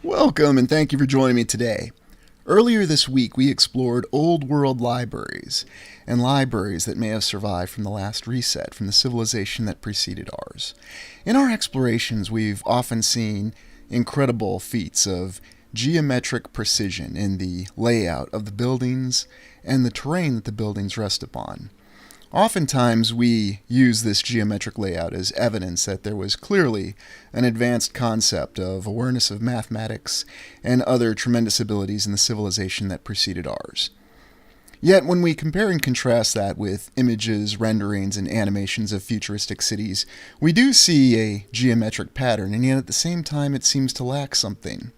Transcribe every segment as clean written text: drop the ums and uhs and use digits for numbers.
Welcome and thank you for joining me today. Earlier this week, we explored old world libraries and libraries that may have survived from the last reset, from the civilization that preceded ours. In our explorations, we've often seen incredible feats of geometric precision in the layout of the buildings and the terrain that the buildings rest upon. Oftentimes, we use this geometric layout as evidence that there was clearly an advanced concept of awareness of mathematics and other tremendous abilities in the civilization that preceded ours. Yet, when we compare and contrast that with images, renderings, and animations of futuristic cities, we do see a geometric pattern, and yet at the same time it seems to lack something.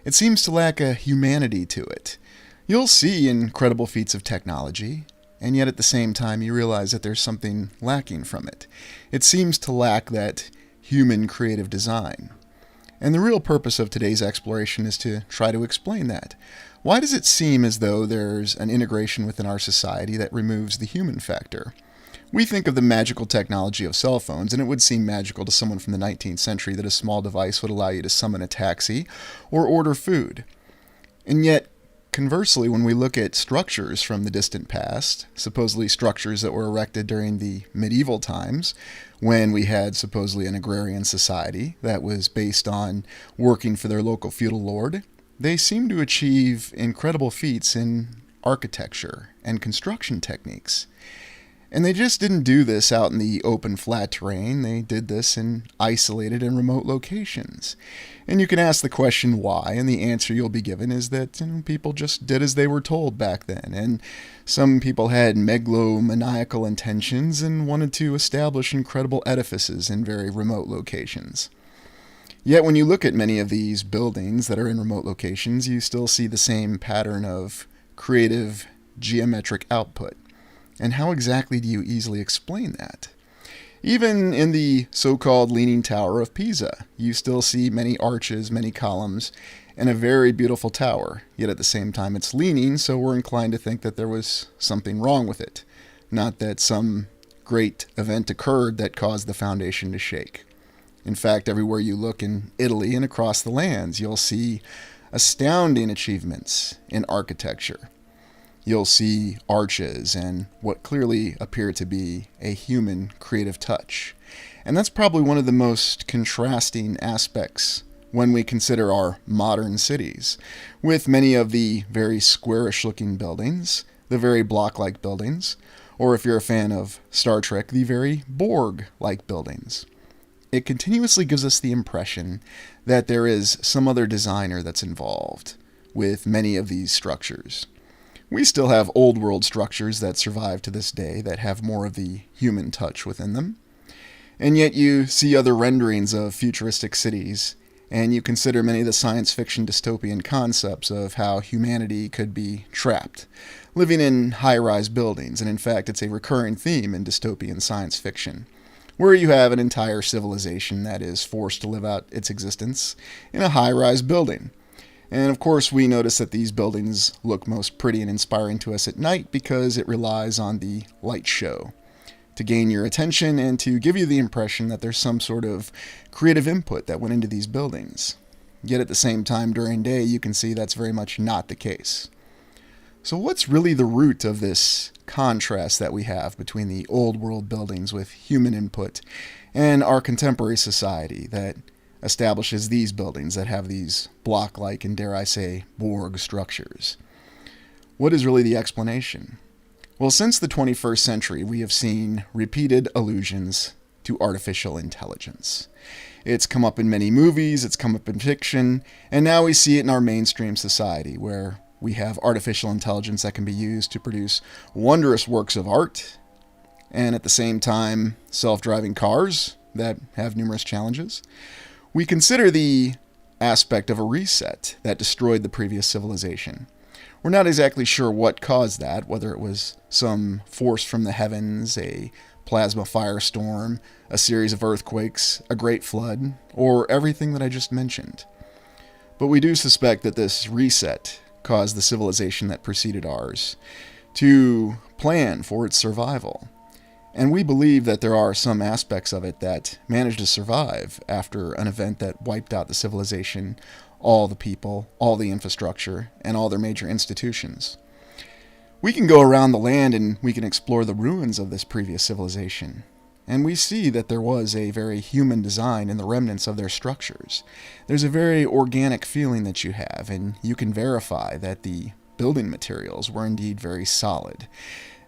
It seems to lack a humanity to it. You'll see incredible feats of technology, and yet at the same time you realize that there's something lacking from it. It seems to lack that human creative design. And the real purpose of today's exploration is to try to explain that. Why does it seem as though there's an integration within our society that removes the human factor? We think of the magical technology of cell phones, and it would seem magical to someone from the 19th century that a small device would allow you to summon a taxi or order food. And yet, conversely, when we look at structures from the distant past, supposedly structures that were erected during the medieval times, when we had supposedly an agrarian society that was based on working for their local feudal lord, they seem to achieve incredible feats in architecture and construction techniques. And they just didn't do this out in the open, flat terrain. They did this in isolated and remote locations. And you can ask the question why, and the answer you'll be given is that people just did as they were told back then. And some people had megalomaniacal intentions and wanted to establish incredible edifices in very remote locations. Yet when you look at many of these buildings that are in remote locations, you still see the same pattern of creative geometric output. And how exactly do you easily explain that? Even in the so-called Leaning Tower of Pisa, you still see many arches, many columns, and a very beautiful tower. Yet at the same time it's leaning, so we're inclined to think that there was something wrong with it. Not that some great event occurred that caused the foundation to shake. In fact, everywhere you look in Italy and across the lands, you'll see astounding achievements in architecture. You'll see arches and what clearly appear to be a human creative touch. And that's probably one of the most contrasting aspects when we consider our modern cities, with many of the very squarish looking buildings, the very block-like buildings, or if you're a fan of Star Trek, the very Borg-like buildings. It continuously gives us the impression that there is some other designer that's involved with many of these structures. We still have old world structures that survive to this day that have more of the human touch within them. And yet you see other renderings of futuristic cities, and you consider many of the science fiction dystopian concepts of how humanity could be trapped, living in high-rise buildings. And in fact, it's a recurring theme in dystopian science fiction, where you have an entire civilization that is forced to live out its existence in a high-rise building. And of course, we notice that these buildings look most pretty and inspiring to us at night because it relies on the light show to gain your attention and to give you the impression that there's some sort of creative input that went into these buildings. Yet at the same time, during day, you can see that's very much not the case. So what's really the root of this contrast that we have between the old world buildings with human input and our contemporary society that establishes these buildings that have these block-like and, dare I say, Borg structures? What is really the explanation? Well, since the 21st century, we have seen repeated allusions to artificial intelligence. It's come up in many movies, it's come up in fiction, and now we see it in our mainstream society, where we have artificial intelligence that can be used to produce wondrous works of art, and at the same time, self-driving cars that have numerous challenges. We consider the aspect of a reset that destroyed the previous civilization. We're not exactly sure what caused that, whether it was some force from the heavens, a plasma firestorm, a series of earthquakes, a great flood, or everything that I just mentioned. But we do suspect that this reset caused the civilization that preceded ours to plan for its survival. And we believe that there are some aspects of it that managed to survive after an event that wiped out the civilization, all the people, all the infrastructure, and all their major institutions. We can go around the land and we can explore the ruins of this previous civilization. And we see that there was a very human design in the remnants of their structures. There's a very organic feeling that you have, and you can verify that the building materials were indeed very solid.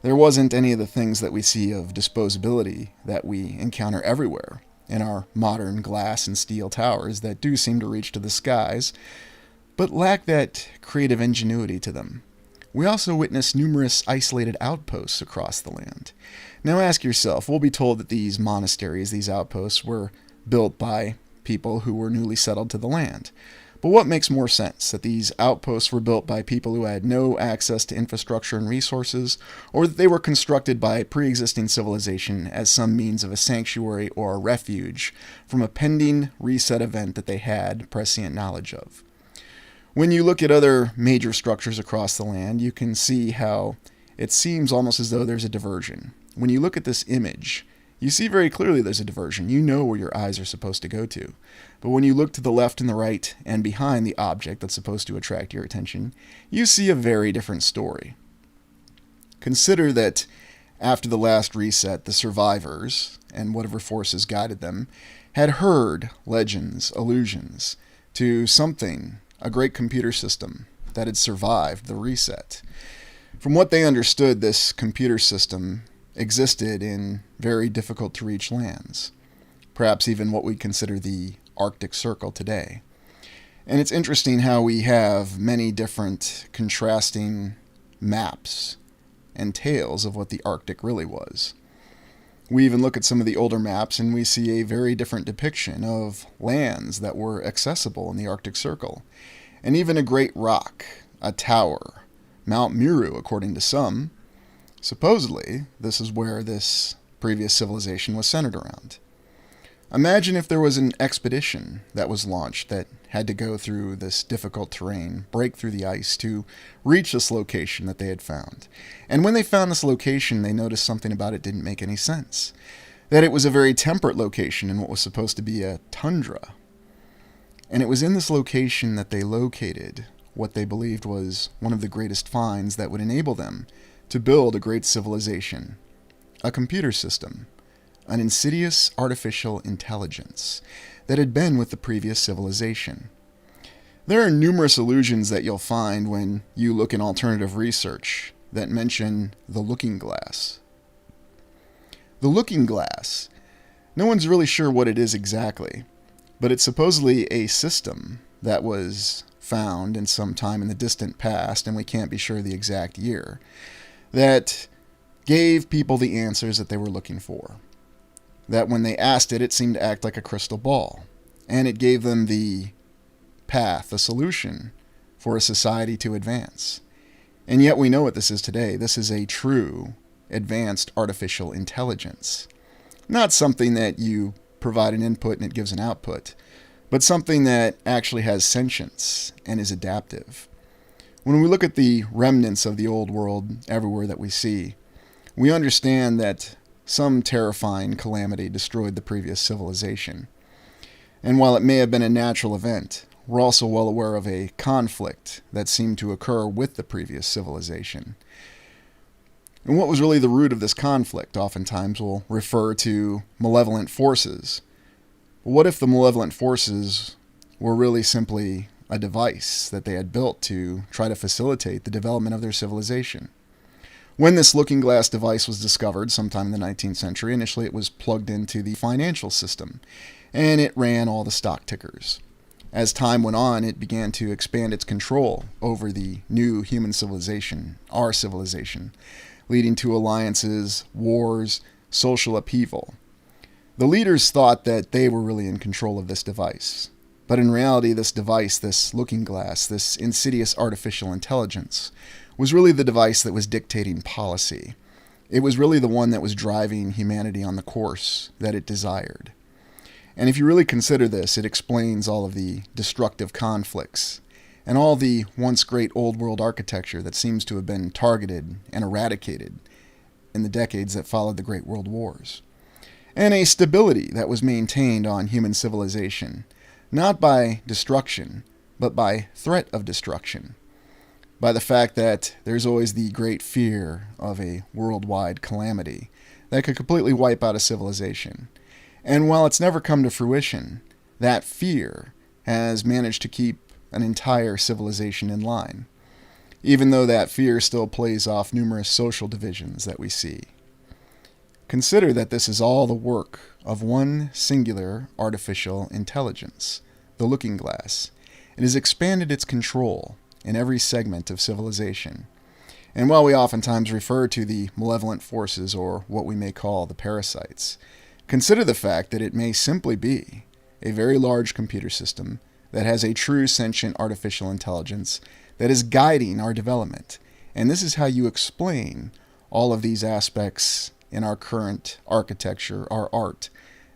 There wasn't any of the things that we see of disposability that we encounter everywhere in our modern glass and steel towers that do seem to reach to the skies, but lack that creative ingenuity to them. We also witness numerous isolated outposts across the land. Now ask yourself, we'll be told that these monasteries, these outposts, were built by people who were newly settled to the land. But what makes more sense, that these outposts were built by people who had no access to infrastructure and resources, or that they were constructed by pre-existing civilization as some means of a sanctuary or a refuge from a pending reset event that they had prescient knowledge of? When you look at other major structures across the land, you can see how it seems almost as though there's a diversion. When you look at this image, you see very clearly there's a diversion. You know where your eyes are supposed to go to. But when you look to the left and the right and behind the object that's supposed to attract your attention, you see a very different story. Consider that after the last reset, the survivors, and whatever forces guided them, had heard legends, allusions to something, a great computer system that had survived the reset. From what they understood, this computer system existed in very difficult to reach lands, perhaps even what we consider the Arctic Circle today. And it's interesting how we have many different contrasting maps and tales of what the Arctic really was. We even look at some of the older maps and we see a very different depiction of lands that were accessible in the Arctic Circle, and even a great rock, a tower, Mount Meru, according to some. Supposedly, this is where this previous civilization was centered around. Imagine if there was an expedition that was launched that had to go through this difficult terrain, break through the ice to reach this location that they had found. And when they found this location, they noticed something about it didn't make any sense. That it was a very temperate location in what was supposed to be a tundra. And it was in this location that they located what they believed was one of the greatest finds that would enable them to build a great civilization, a computer system, an insidious artificial intelligence that had been with the previous civilization. There are numerous allusions that you'll find when you look in alternative research that mention the looking glass. The looking glass, no one's really sure what it is exactly, but it's supposedly a system that was found in some time in the distant past, and we can't be sure the exact year, that gave people the answers that they were looking for. That when they asked it, it seemed to act like a crystal ball, and it gave them the path, a solution for a society to advance. And yet we know what this is today. This is a true, advanced artificial intelligence. Not something that you provide an input and it gives an output, but something that actually has sentience and is adaptive. When we look at the remnants of the old world everywhere that we see, we understand that some terrifying calamity destroyed the previous civilization. And while it may have been a natural event, we're also well aware of a conflict that seemed to occur with the previous civilization. And what was really the root of this conflict? Oftentimes we'll refer to malevolent forces. But what if the malevolent forces were really simply a device that they had built to try to facilitate the development of their civilization? When this looking glass device was discovered sometime in the 19th century, initially it was plugged into the financial system, and it ran all the stock tickers. As time went on, it began to expand its control over the new human civilization, our civilization, leading to alliances, wars, social upheaval. The leaders thought that they were really in control of this device. But in reality, this device, this looking glass, this insidious artificial intelligence, was really the device that was dictating policy. It was really the one that was driving humanity on the course that it desired. And if you really consider this, it explains all of the destructive conflicts and all the once great old world architecture that seems to have been targeted and eradicated in the decades that followed the Great World Wars, and a stability that was maintained on human civilization, not by destruction, but by threat of destruction, by the fact that there's always the great fear of a worldwide calamity that could completely wipe out a civilization. And while it's never come to fruition, that fear has managed to keep an entire civilization in line, even though that fear still plays off numerous social divisions that we see. Consider that this is all the work of one singular artificial intelligence, the Looking Glass. It has expanded its control in every segment of civilization. And while we oftentimes refer to the malevolent forces, or what we may call the parasites, consider the fact that it may simply be a very large computer system that has a true sentient artificial intelligence that is guiding our development. And this is how you explain all of these aspects in our current architecture, our art,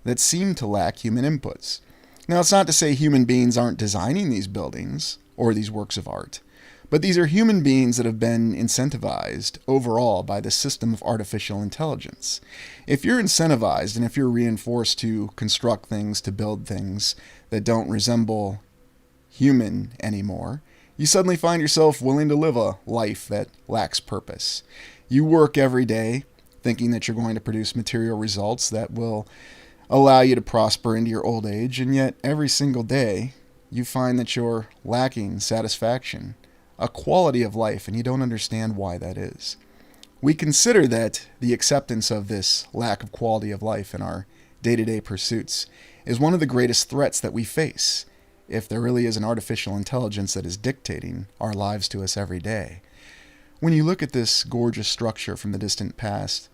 that seem to lack human inputs. Now, it's not to say human beings aren't designing these buildings or these works of art, but these are human beings that have been incentivized overall by the system of artificial intelligence. If you're incentivized and if you're reinforced to construct things, to build things that don't resemble human anymore, you suddenly find yourself willing to live a life that lacks purpose. You work every day thinking that you're going to produce material results that will allow you to prosper into your old age, and yet every single day you find that you're lacking satisfaction, a quality of life, and you don't understand why that is. We consider that the acceptance of this lack of quality of life in our day-to-day pursuits is one of the greatest threats that we face, if there really is an artificial intelligence that is dictating our lives to us every day. When you look at this gorgeous structure from the distant past,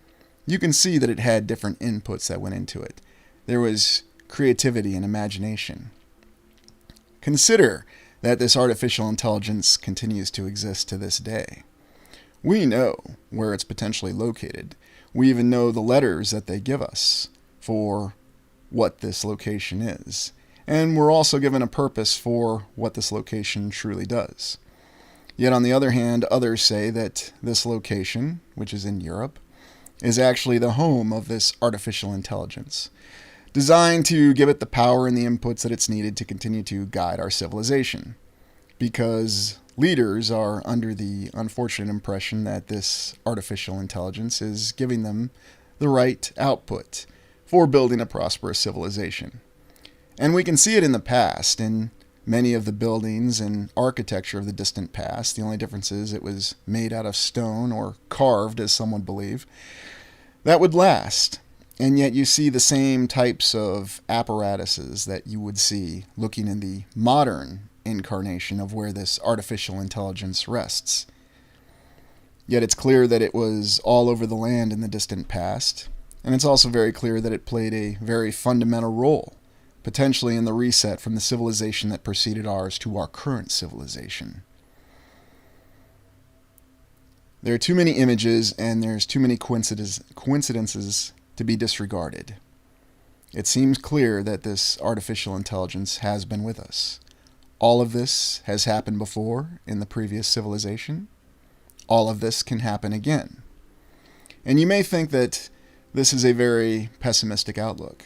you can see that it had different inputs that went into it. There was creativity and imagination. Consider that this artificial intelligence continues to exist to this day. We know where it's potentially located. We even know the letters that they give us for what this location is. And we're also given a purpose for what this location truly does. Yet on the other hand, others say that this location, which is in Europe, is actually the home of this artificial intelligence, designed to give it the power and the inputs that it's needed to continue to guide our civilization. Because leaders are under the unfortunate impression that this artificial intelligence is giving them the right output for building a prosperous civilization. And we can see it in the past, in many of the buildings and architecture of the distant past. The only difference is it was made out of stone, or carved, as some would believe, that would last. And yet you see the same types of apparatuses that you would see looking in the modern incarnation of where this artificial intelligence rests. Yet it's clear that it was all over the land in the distant past, and it's also very clear that it played a very fundamental role, potentially in the reset from the civilization that preceded ours to our current civilization. There are too many images and there's too many coincidences to be disregarded. It seems clear that this artificial intelligence has been with us. All of this has happened before in the previous civilization. All of this can happen again. And you may think that this is a very pessimistic outlook.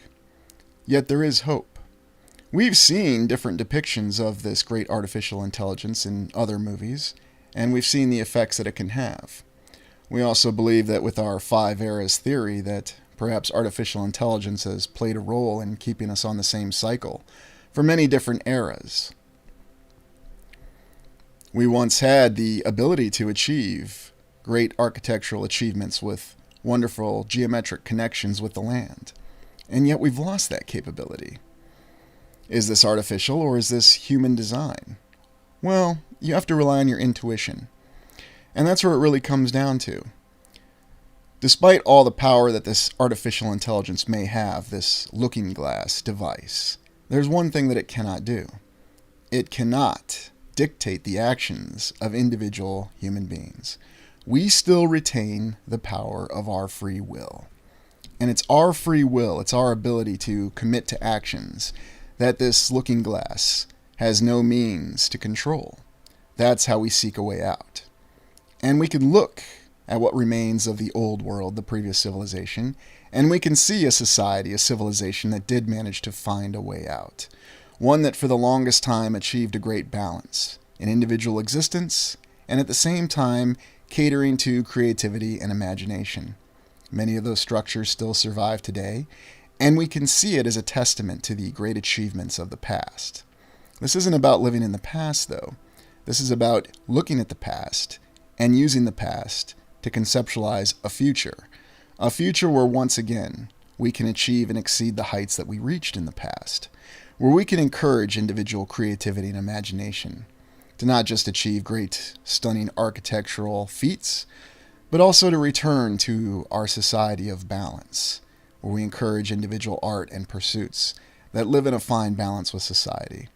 Yet there is hope. We've seen different depictions of this great artificial intelligence in other movies, and we've seen the effects that it can have. We also believe that with our 5 eras theory that perhaps artificial intelligence has played a role in keeping us on the same cycle for many different eras. We once had the ability to achieve great architectural achievements with wonderful geometric connections with the land. And yet we've lost that capability. Is this artificial or is this human design? Well, you have to rely on your intuition. And that's where it really comes down to. Despite all the power that this artificial intelligence may have, this looking glass device, there's one thing that it cannot do. It cannot dictate the actions of individual human beings. We still retain the power of our free will. And it's our free will, it's our ability to commit to actions that this looking glass has no means to control. That's how we seek a way out. And we can look at what remains of the old world, the previous civilization, and we can see a society, a civilization that did manage to find a way out. One that for the longest time achieved a great balance in individual existence and at the same time catering to creativity and imagination. Many of those structures still survive today, and we can see it as a testament to the great achievements of the past. This isn't about living in the past, though. This is about looking at the past and using the past to conceptualize a future where once again we can achieve and exceed the heights that we reached in the past, where we can encourage individual creativity and imagination to not just achieve great, stunning architectural feats, but also to return to our society of balance, where we encourage individual art and pursuits that live in a fine balance with society.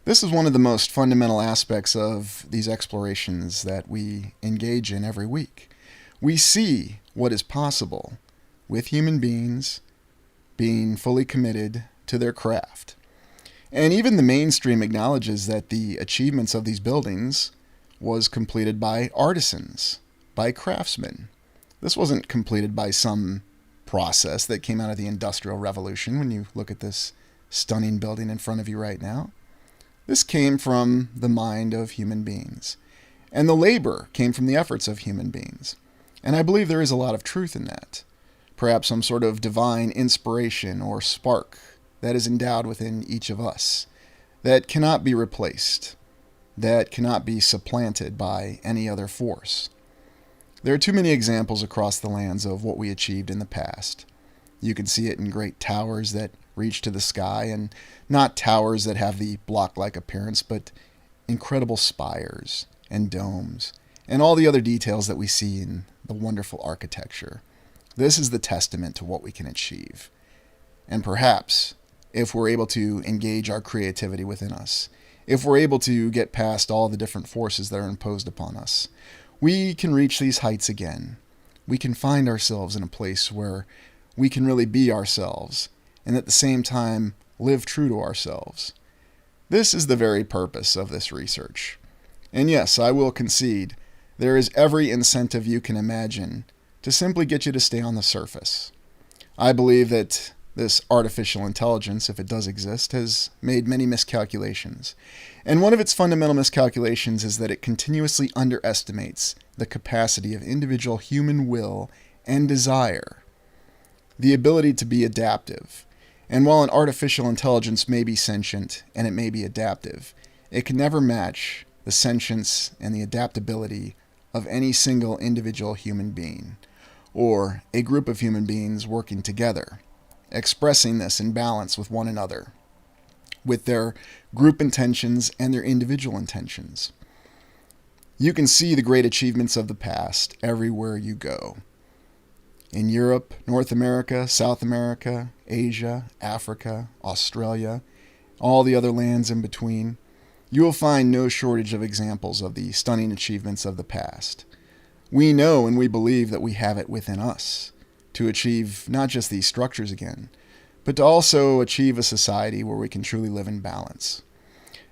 This is one of the most fundamental aspects of these explorations that we engage in every week. We see what is possible with human beings being fully committed to their craft. And even the mainstream acknowledges that the achievements of these buildings was completed by artisans, by craftsmen. This wasn't completed by some process that came out of the Industrial Revolution when you look at this stunning building in front of you right now. This came from the mind of human beings. And the labor came from the efforts of human beings. And I believe there is a lot of truth in that. Perhaps some sort of divine inspiration or spark that is endowed within each of us, that cannot be replaced, that cannot be supplanted by any other force. There are too many examples across the lands of what we achieved in the past. You can see it in great towers that reach to the sky, and not towers that have the block-like appearance, but incredible spires and domes, and all the other details that we see in the wonderful architecture. This is the testament to what we can achieve. And perhaps, if we're able to engage our creativity within us, if we're able to get past all the different forces that are imposed upon us, we can reach these heights again. We can find ourselves in a place where we can really be ourselves, and at the same time live true to ourselves. This is the very purpose of this research. And yes, I will concede, there is every incentive you can imagine to simply get you to stay on the surface. I believe that this artificial intelligence, if it does exist, has made many miscalculations. And one of its fundamental miscalculations is that it continuously underestimates the capacity of individual human will and desire, the ability to be adaptive. And while an artificial intelligence may be sentient and it may be adaptive, it can never match the sentience and the adaptability of any single individual human being, or a group of human beings working together, expressing this in balance with one another, with their group intentions and their individual intentions. You can see the great achievements of the past everywhere you go. In Europe, North America, South America, Asia, Africa, Australia, all the other lands in between, you will find no shortage of examples of the stunning achievements of the past. We know and we believe that we have it within us to achieve not just these structures again, but to also achieve a society where we can truly live in balance.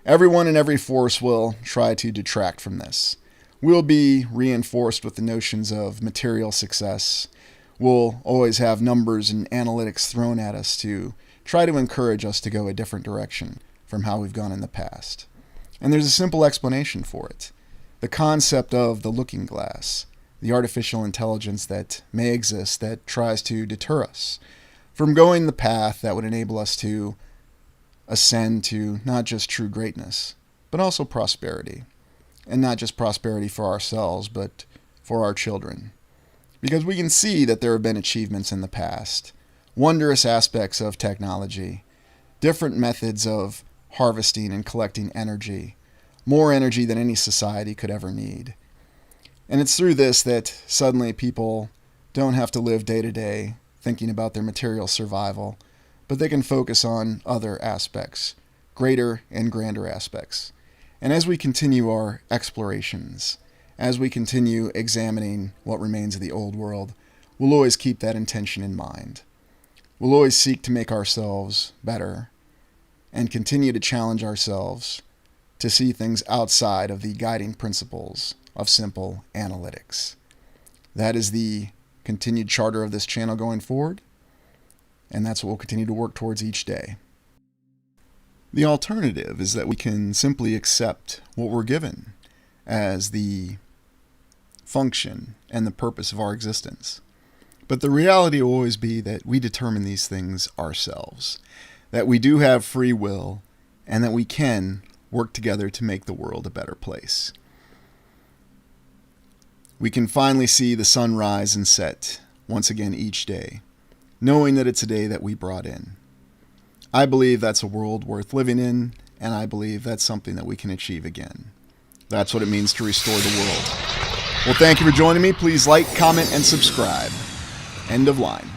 Everyone and every force will try to detract from this. We'll be reinforced with the notions of material success. We'll always have numbers and analytics thrown at us to try to encourage us to go a different direction from how we've gone in the past. And there's a simple explanation for it. The concept of the looking glass, the artificial intelligence that may exist that tries to deter us from going the path that would enable us to ascend to not just true greatness, but also prosperity. And not just prosperity for ourselves, but for our children. Because we can see that there have been achievements in the past, wondrous aspects of technology, different methods of harvesting and collecting energy, more energy than any society could ever need. And it's through this that suddenly people don't have to live day to day thinking about their material survival, but they can focus on other aspects, greater and grander aspects. And as we continue our explorations, as we continue examining what remains of the old world, we'll always keep that intention in mind. We'll always seek to make ourselves better and continue to challenge ourselves to see things outside of the guiding principles of simple analytics. That is the continued charter of this channel going forward, and that's what we'll continue to work towards each day. The alternative is that we can simply accept what we're given as the function and the purpose of our existence. But the reality will always be that we determine these things ourselves, that we do have free will, and that we can work together to make the world a better place. We can finally see the sun rise and set once again each day, knowing that it's a day that we brought in. I believe that's a world worth living in, and I believe that's something that we can achieve again. That's what it means to restore the world. Well, thank you for joining me. Please like, comment, and subscribe. End of line.